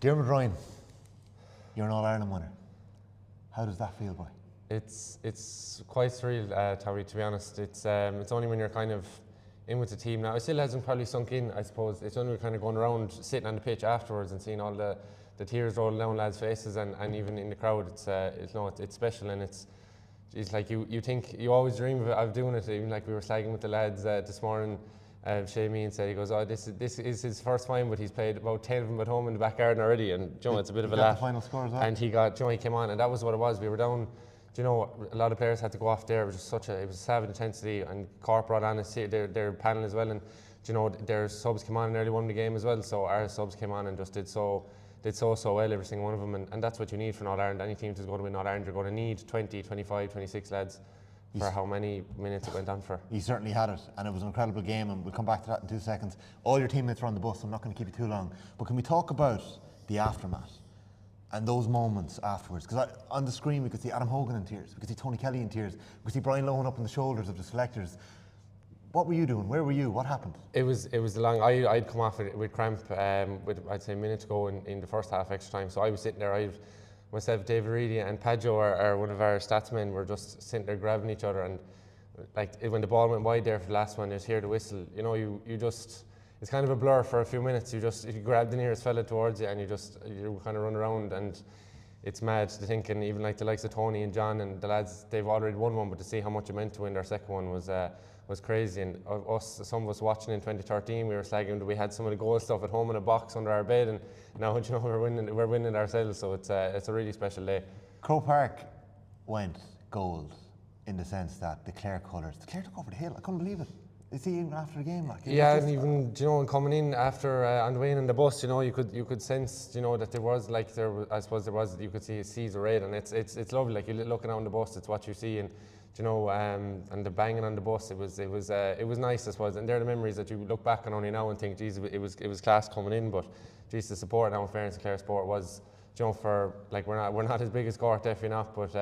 Diarmuid Ryan, you're an All-Ireland winner. How does that feel, boy? It's quite surreal, Tommy, to be honest. It's only when you're kind of in with the team now. It still hasn't probably sunk in, I suppose. It's only kind of going around, sitting on the pitch afterwards and seeing all the tears rolling down lads' faces, and even in the crowd, it's special, and it's like you think, you always dream of doing it. Even like we were slagging with the lads this morning. Shay Mean said, he goes, oh, this is his first time, but he's played about 10 of them at home in the back garden already, and it's a bit of a laugh. The final score as well. And he came on, and that was what it was. We were down. A lot of players had to go off there. It was just it was savage intensity, and Cork brought on their panel as well, and their subs came on and nearly won the game as well. So our subs came on and just did so well, every single one of them, and that's what you need for All-Ireland. Any team that's going to win All-Ireland, you're going to need 20, 25, 26 lads for how many minutes it went on for. You certainly had it, and it was an incredible game, and we'll come back to that in 2 seconds. All your teammates are on the bus, so I'm not going to keep you too long. But can we talk about the aftermath and those moments afterwards? Because on the screen we could see Adam Hogan in tears, we could see Tony Kelly in tears, we could see Brian Lohan up on the shoulders of the selectors. What were you doing? Where were you? What happened? It was the long. I'd come off with cramp with I'd say a minute to go in the first half extra time. So I was sitting there. Myself, David Reedy, and Padjo, are one of our statsmen, were just sitting there grabbing each other, and like when the ball went wide there for the last one, you just hear the whistle. You just, it's kind of a blur for a few minutes. You grab the nearest fella towards you, and you kind of run around, and it's mad to think. And even like the likes of Tony and John and the lads, they've already won one, but to see how much it meant to win their second one was crazy. And some of us watching in 2013, we were slagging that we had some of the goal stuff at home in a box under our bed, and now we're winning ourselves. So it's a really special day. Croke Park went gold in the sense that the Clare colours. The Clare took over the hill. I couldn't believe it. You see, even after the game, like and even and coming in after on the way in the bus, you could sense that you could see seas of red, and it's lovely. Like you're looking out on the bus, it's what you see, and and the banging on the bus, it was nice, I suppose. And they're the memories that you look back on only now and think, geez, it was class coming in. But geez, the support now in fairness to Clare Sport was, for like we're not as big as Cork, definitely not. But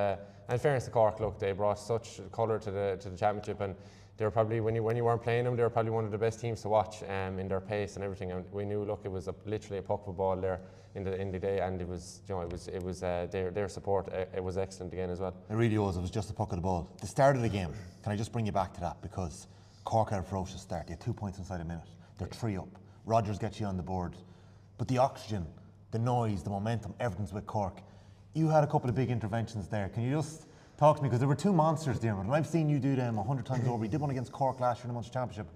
in fairness to Cork, look, they brought such colour to the championship, and they were probably, when you weren't playing them, they were probably one of the best teams to watch in their pace and everything. And we knew, look, it was literally a puck football there in the day, and it was their support. It was excellent again as well. It really was. It was just a puck of the ball. The start of the game. Can I just bring you back to that, because Cork had a ferocious start. They had 2 points inside a minute. They're 3 up. Rogers gets you on the board, but the oxygen, the noise, the momentum, everything's with Cork. You had a couple of big interventions there. Can you just talk to me, because there were 2 monsters, Diarmuid, and I've seen you do them 100 times over. You did one against Cork last year in the Munster Championship.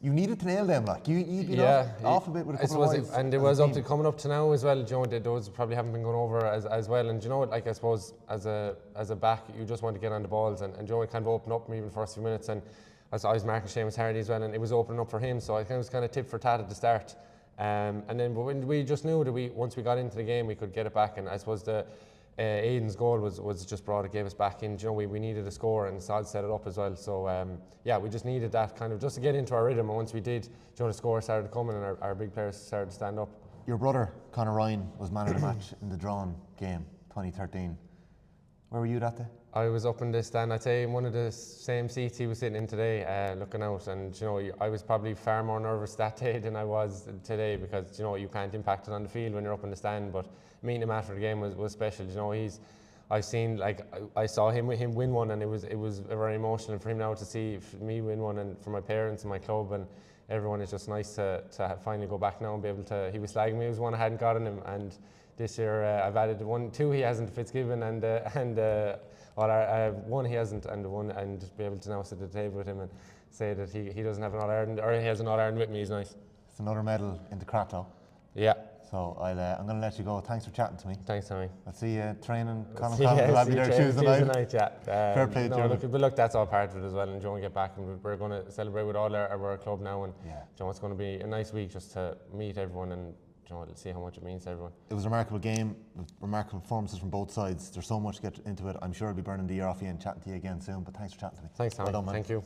You needed to nail them, like you'd been off a bit with a couple of wides. And it was coming up to now as well. Those probably haven't been going over as well. And like I suppose as a back, you just want to get on the balls, and it kind of opened up even the first few minutes. And I was marking Seamus Hardy as well, and it was opening up for him. So I was kind of tip for tat at the start. And then when we just knew that we, once we got into the game, we could get it back. And I suppose Aidan's goal was just brought. It gave us back in. We needed a score, and Sod set it up as well. So we just needed that kind of just to get into our rhythm. And once we did, the score started coming, and our big players started to stand up. Your brother Conor Ryan was man of the match in the drawn game 2013. Where were you that day? I was up in the stand. I'd say in one of the same seats he was sitting in today, looking out. And I was probably far more nervous that day than I was today, because you can't impact it on the field when you're up in the stand. But meeting him after the game was special. I saw him win one, and it was very emotional. And for him now to see me win one, and for my parents and my club and everyone, it's just nice to finally go back now and be able to. He was slagging me. It was one I hadn't got in him, and this year I've added 2 he hasn't, Fitzgibbon, one he hasn't, and be able to now sit at the table with him and say that he doesn't have an All-Ireland, or he has an All-Ireland with me is nice. It's another medal in the Cratloe. Yeah. So I'm going to let you go. Thanks for chatting to me. Thanks, Tommy. I'll see you training. I'll be there Tuesday night. Yeah. Fair play to you. But that's all part of it as well. And get back, and we're going to celebrate with all our club now. And it's going to be a nice week just to meet everyone and see how much it means to everyone. It was a remarkable game, with remarkable performances from both sides. There's so much to get into it. I'm sure I'll be burning the ear off you and chatting to you again soon. But thanks for chatting to me. Thanks, Tommy. Well done, man. Thank you.